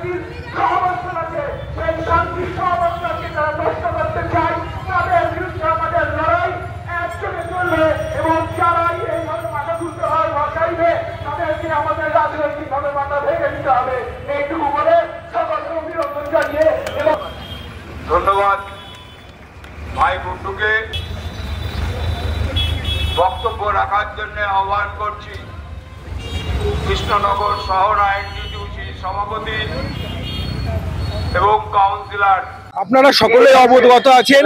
শান্তির সহাবস্থান আছে, সেই শান্তির সহাবস্থানকে যারা নষ্ট করতে চায় তাদের বিরুদ্ধে আমাদের লড়াই একযোগে চলবে এবং যারাই এইভাবে মাথা তুলতে হয় বা চাইবে তাদেরকে আমাদের রাজনৈতিকভাবে মাথা ভেঙে দিতে হবে। এইটুকু বলে সকলকে অভিনন্দন জানিয়ে এবং ধন্যবাদ ভাই গুড্ডুকে বক্তব্য রাখার জন্য আহ্বান করছি। কৃষ্ণনগর শহর আইনজীবী সভাপতি এবং কাউন্সিলর, আপনারা সকলেই অবগত আছেন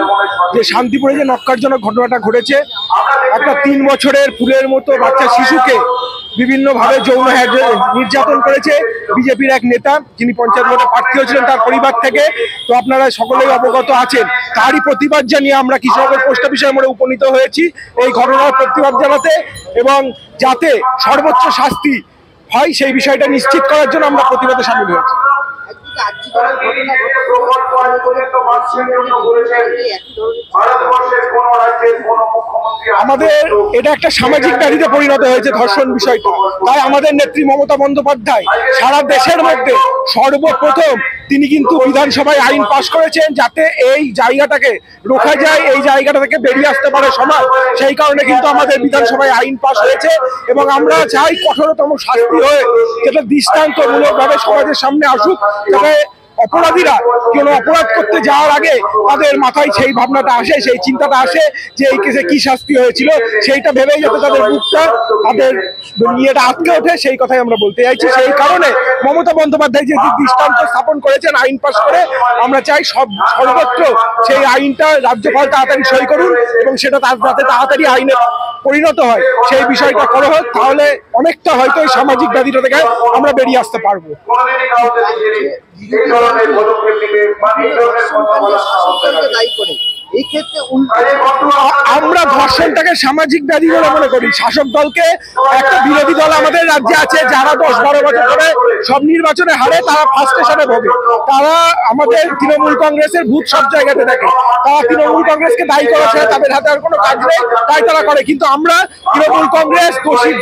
যে শান্তিপুরে যে নক্কারজনক ঘটনাটা ঘটেছে, একটা 3 বছরের ফুলের মতো বাচ্চা শিশুকে বিভিন্নভাবে যৌন নির্যাতন করেছে বিজেপির এক নেতা, যিনি পঞ্চায়েত ভোটে প্রার্থী হয়েছিলেন তার পরিবার থেকে। তো আপনারা সকলেই অবগত আছেন, তারই প্রতিবাদ জানিয়ে আমরা কৃষ্ণনগর পোস্ট অফিসের মোড়ে উপনীত হয়েছি এই ঘটনার প্রতিবাদ জানাতে এবং যাতে সর্বোচ্চ শাস্তি হয় সেই বিষয়টা নিশ্চিত করার জন্য আমরা প্রতিবাদে সামিল হয়েছি। আমাদের এটা একটা সামাজিক ব্যাধিতে পরিণত হয়েছে ধর্ষণ বিষয়টা, তাই আমাদের নেত্রী মমতা বন্দ্যোপাধ্যায় সারা দেশের মধ্যে সর্বপ্রথম তিনি কিন্তু বিধানসভায় আইন পাশ করেছেন যাতে এই জায়গাটাকে রোখা যায়, এই জায়গাটা থেকে বেরিয়ে আসতে পারে সমাজ। সেই কারণে কিন্তু আমাদের বিধানসভায় আইন পাশ হয়েছে এবং আমরা চাই কঠোরতম শাস্তি হয়ে যেটা দৃষ্টান্তমূলকভাবে সমাজের সামনে আসুক, যাতে অপরাধীরা কোনো অপরাধ করতে যাওয়ার আগে তাদের মাথায় সেই ভাবনাটা আসে, সেই চিন্তাটা আসে যে এই কেসে কি শাস্তি হয়েছিল, সেইটা ভেবেই যাতে তাদের মুখটা তাদের নিয়েটা আটকে ওঠে, সেই কথাই আমরা বলতে চাইছি। সেই কারণে মমতা বন্দ্যোপাধ্যায় যে দৃষ্টান্ত স্থাপন করেছেন আইন পাশ করে, আমরা চাই সর্বত্র সেই আইনটা রাজ্যপাল তাড়াতাড়ি সই করুন এবং সেটা যাতে তাড়াতাড়ি আইনে পরিণত হয় সেই বিষয়টা করা হোক, তাহলে অনেকটা হয়তো এই সামাজিক ব্যাধিটা থেকে আমরা বেরিয়ে আসতে পারবো। আমরা ধর্ষণটাকে সামাজিক ব্যাধি বলে মনে করি। শাসক দলকে একটা বিরোধী দল আমাদের রাজ্যে আছে যারা 10-12 বছর ধরে সব নির্বাচনে হারে, তারা ফ্রাস্ট্রেশনে ভোগে, তারা আমাদের তৃণমূল কংগ্রেসের ভূত সব জায়গাতে দেখে, তারা তৃণমূল কংগ্রেসকে দায়ী করেছে, তাদের হাতে আর কোনো কাজ নেই তাই তারা করে। কিন্তু আমরা তৃণমূল কংগ্রেস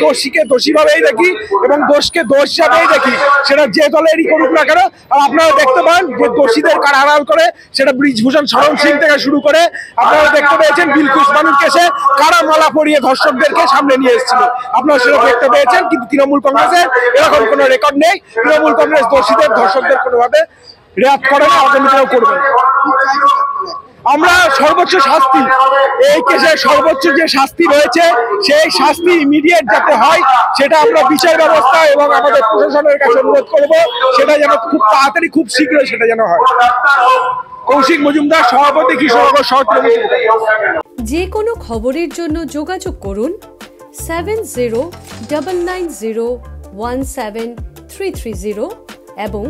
দোষীকে দোষীভাবেই দেখি এবং দোষকে দোষ হিসাবেই দেখি, সেটা যে দলেরই করুক না কেন। আর আপনারা দেখতে পান যে দোষীদের কারা আড়াল করে, সেটা ব্রিজভূষণ শরণ সিং থেকে শুরু করে আপনারা দেখতে পেয়েছেন বিলকুস বানুর কেসে কারা মালা পরিয়ে ধর্ষকদেরকে সামনে নিয়ে এসেছিল, আপনারা সেটা দেখতে পেয়েছেন। কিন্তু তৃণমূল কংগ্রেসের এরকম কোনো রেকর্ড নেই। তৃণমূল কংগ্রেস দোষীদের ধর্ষকদের কোনোভাবে রেয়াত করে না, আগামীতেও করবে না। আমরা সর্বোচ্চ শাস্তি, এই কেসে সর্বোচ্চ যে শাস্তি রয়েছে সেই শাস্তি ইমিডিয়েট যাতে হয় সেটা আমরা বিচার ব্যবস্থা এবং আমাদের প্রশাসনের কাছে অনুরোধ করব, সেটা যেন খুব তাড়াতাড়ি খুব শীঘ্রই সেটা যেন হয়। কৌশিক মজুমদার, সভাপতি, কৃষ্ণনগর শহর। যে কোনো খবরের জন্য যোগাযোগ করুন 7099017330 এবং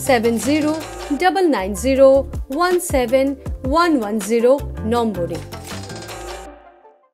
7099017110 নম্বরে।